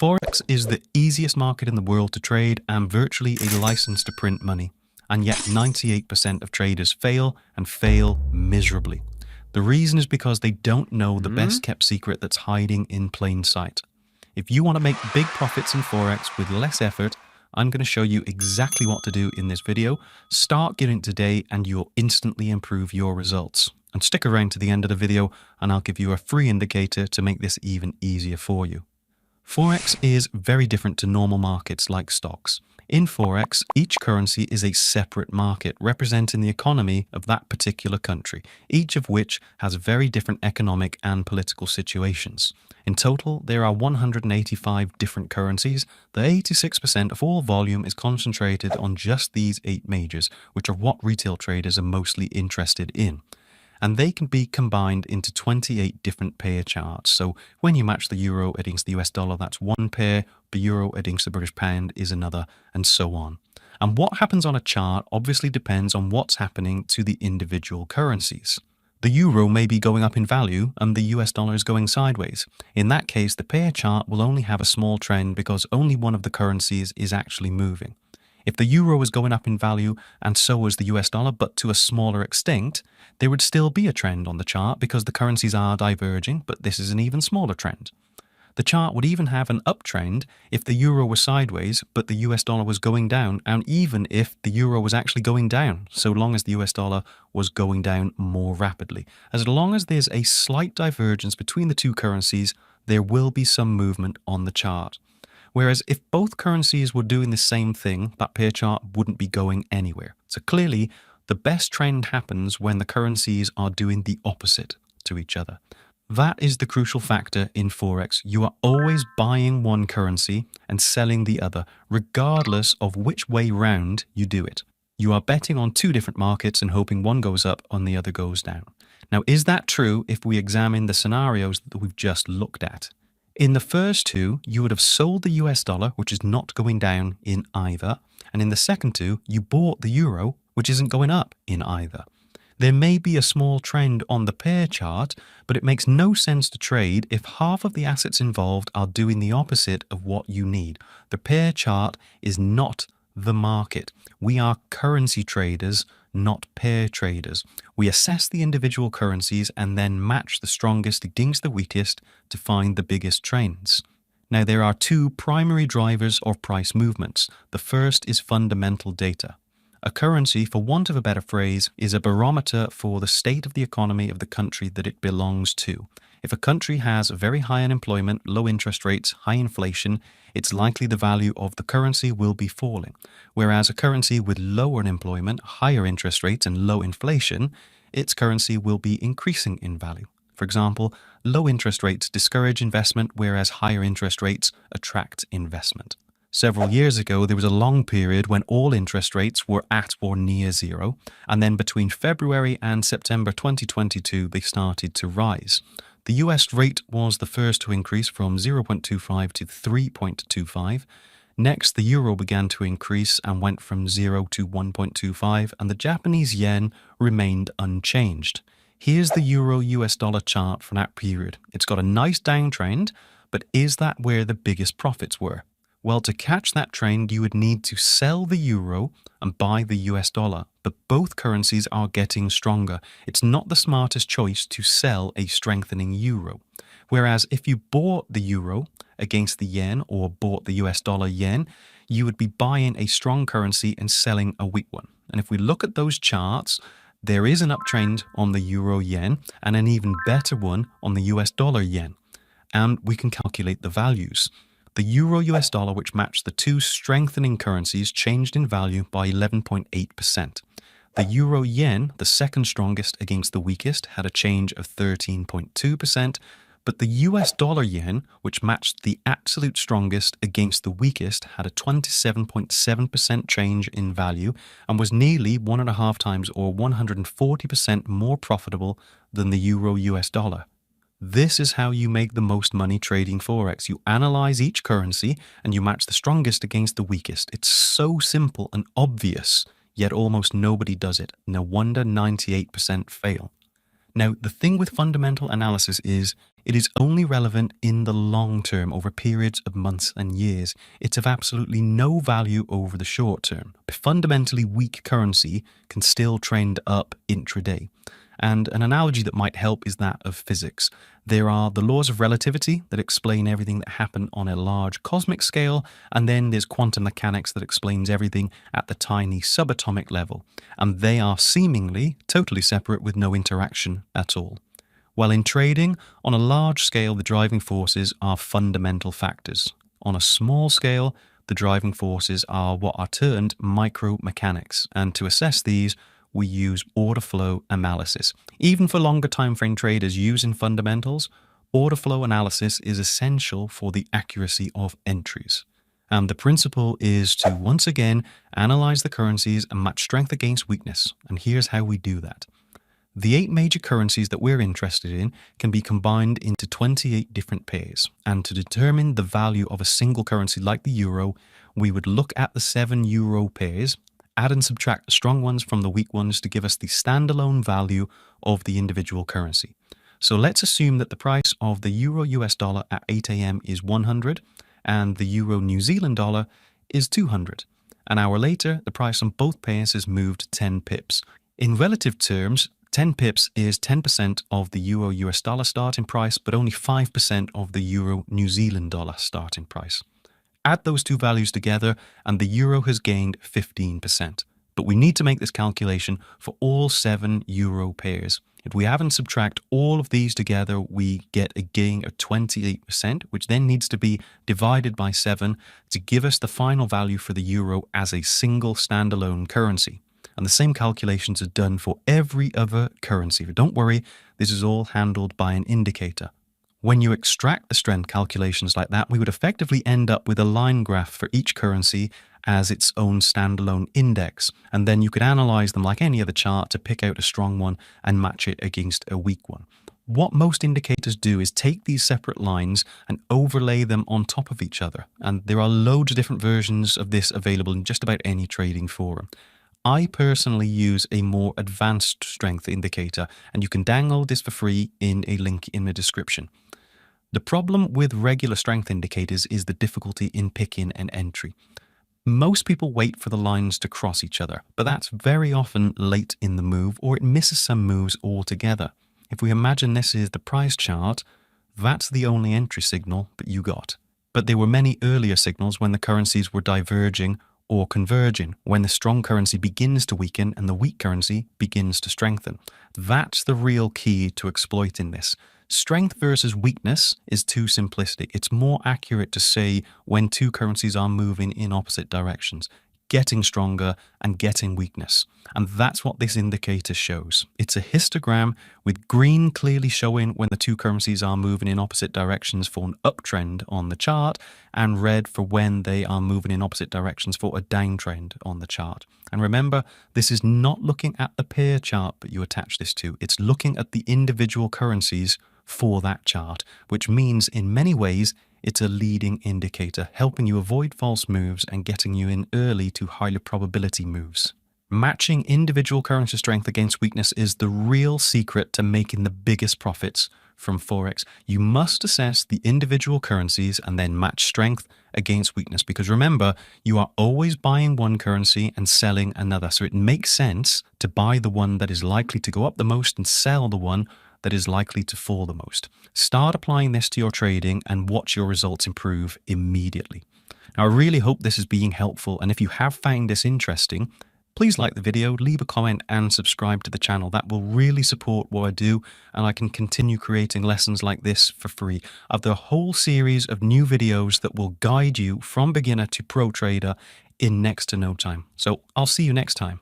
Forex is the easiest market in the world to trade and virtually a license to print money. And yet 98% of traders fail and fail miserably. The reason is because they don't know the best kept secret that's hiding in plain sight. If you want to make big profits in Forex with less effort, I'm going to show you exactly what to do in this video. Start getting it today and you'll instantly improve your results. And stick around to the end of the video and I'll give you a free indicator to make this even easier for you. Forex is very different to normal markets like stocks. In Forex, each currency is a separate market representing the economy of that particular country, each of which has very different economic and political situations. In total, there are 185 different currencies. The 86% of all volume is concentrated on just these 8 majors, which are what retail traders are mostly interested in. And they can be combined into 28 different pair charts. So when you match the euro against the US dollar, that's one pair, the euro against the British pound is another, and so on. And what happens on a chart obviously depends on what's happening to the individual currencies. The euro may be going up in value and the US dollar is going sideways. In that case, the pair chart will only have a small trend because only one of the currencies is actually moving. If the euro is going up in value and so is the US dollar, but to a smaller extent, there would still be a trend on the chart because the currencies are diverging, but this is an even smaller trend. The chart would even have an uptrend if the euro was sideways, but the US dollar was going down, and even if the euro was actually going down, so long as the US dollar was going down more rapidly. As long as there's a slight divergence between the two currencies, there will be some movement on the chart. Whereas if both currencies were doing the same thing, that pair chart wouldn't be going anywhere. So clearly, the best trend happens when the currencies are doing the opposite to each other. That is the crucial factor in Forex. You are always buying one currency and selling the other, regardless of which way round you do it. You are betting on 2 different markets and hoping one goes up and the other goes down. Now, is that true if we examine the scenarios that we've just looked at? In the first 2, you would have sold the US dollar, which is not going down in either. And in the second 2, you bought the euro, which isn't going up in either. There may be a small trend on the pair chart, but it makes no sense to trade if half of the assets involved are doing the opposite of what you need. The pair chart is not the market. We are currency traders, not pair traders. We assess the individual currencies and then match the strongest against the weakest to find the biggest trends. Now, there are 2 primary drivers of price movements. The first is fundamental data. A currency, for want of a better phrase, is a barometer for the state of the economy of the country that it belongs to. If a country has very high unemployment, low interest rates, high inflation, it's likely the value of the currency will be falling. Whereas a currency with lower unemployment, higher interest rates, and low inflation, its currency will be increasing in value. For example, low interest rates discourage investment, whereas higher interest rates attract investment. Several years ago, there was a long period when all interest rates were at or near zero, and then between February and September 2022, they started to rise. The US rate was the first to increase from 0.25 to 3.25. Next, the euro began to increase and went from 0 to 1.25, and the Japanese yen remained unchanged. Here's the euro-US dollar chart for that period. It's got a nice downtrend, but is that where the biggest profits were? Well, to catch that trend, you would need to sell the euro and buy the US dollar, but both currencies are getting stronger. It's not the smartest choice to sell a strengthening euro. Whereas if you bought the euro against the yen or bought the US dollar yen, you would be buying a strong currency and selling a weak one. And if we look at those charts, there is an uptrend on the euro yen and an even better one on the US dollar yen. And we can calculate the values. The euro-US dollar, which matched the 2 strengthening currencies, changed in value by 11.8%. The euro-yen, the second strongest against the weakest, had a change of 13.2%, but the US dollar-yen, which matched the absolute strongest against the weakest, had a 27.7% change in value and was nearly 1.5 times or 140% more profitable than the euro-US dollar. This is how you make the most money trading Forex. You analyze each currency and you match the strongest against the weakest. It's so simple and obvious, yet almost nobody does it. No wonder 98% fail. Now, the thing with fundamental analysis is It is only relevant in the long term over periods of months and years. It's of absolutely no value over the short term. A fundamentally weak currency can still trend up intraday. And an analogy that might help is that of physics. There are the laws of relativity that explain everything that happened on a large cosmic scale, and then there's quantum mechanics that explains everything at the tiny subatomic level. And they are seemingly totally separate with no interaction at all. While in trading, on a large scale, the driving forces are fundamental factors. On a small scale, the driving forces are what are termed micromechanics. And to assess these, we use order flow analysis. Even for longer time frame traders using fundamentals, order flow analysis is essential for the accuracy of entries. And the principle is to once again analyze the currencies and match strength against weakness. And here's how we do that. The 8 major currencies that we're interested in can be combined into 28 different pairs. And to determine the value of a single currency like the euro, we would look at the 7 euro pairs, add and subtract the strong ones from the weak ones to give us the standalone value of the individual currency. So let's assume that the price of the euro US dollar at 8 a.m. is 100 and the euro New Zealand dollar is 200. An hour later, the price on both pairs has moved 10 pips. In relative terms, 10 pips is 10% of the euro US dollar starting price, but only 5% of the euro New Zealand dollar starting price. Add those two values together and the euro has gained 15%. But we need to make this calculation for all 7 euro pairs. If we add and subtract all of these together, we get a gain of 28%, which then needs to be divided by 7 to give us the final value for the euro as a single standalone currency. And the same calculations are done for every other currency. But don't worry, this is all handled by an indicator. When you extract the strength calculations like that, we would effectively end up with a line graph for each currency as its own standalone index. And then you could analyze them like any other chart to pick out a strong one and match it against a weak one. What most indicators do is take these separate lines and overlay them on top of each other. And there are loads of different versions of this available in just about any trading forum. I personally use a more advanced strength indicator, and you can download this for free in a link in the description. The problem with regular strength indicators is the difficulty in picking an entry. Most people wait for the lines to cross each other, but that's very often late in the move or it misses some moves altogether. If we imagine this is the price chart, that's the only entry signal that you got. But there were many earlier signals when the currencies were diverging or converging, when the strong currency begins to weaken and the weak currency begins to strengthen. That's the real key to exploiting this. Strength versus weakness is too simplistic. It's more accurate to say when two currencies are moving in opposite directions, getting stronger and getting weakness. And that's what this indicator shows. It's a histogram with green clearly showing when the two currencies are moving in opposite directions for an uptrend on the chart, and red for when they are moving in opposite directions for a downtrend on the chart. And remember, this is not looking at the pair chart that you attach this to. It's looking at the individual currencies for that chart, which means in many ways it's a leading indicator, helping you avoid false moves and getting you in early to higher probability moves. Matching individual currency strength against weakness is the real secret to making the biggest profits from Forex. You must assess the individual currencies and then match strength against weakness, because remember, you are always buying one currency and selling another. So it makes sense to buy the one that is likely to go up the most and sell the one that is likely to fall the most. Start applying this to your trading and watch your results improve immediately. Now, I really hope this is being helpful, and if you have found this interesting, please like the video, leave a comment and subscribe to the channel. That will really support what I do, and I can continue creating lessons like this for free. I've got a whole series of new videos that will guide you from beginner to pro trader in next to no time. So I'll see you next time.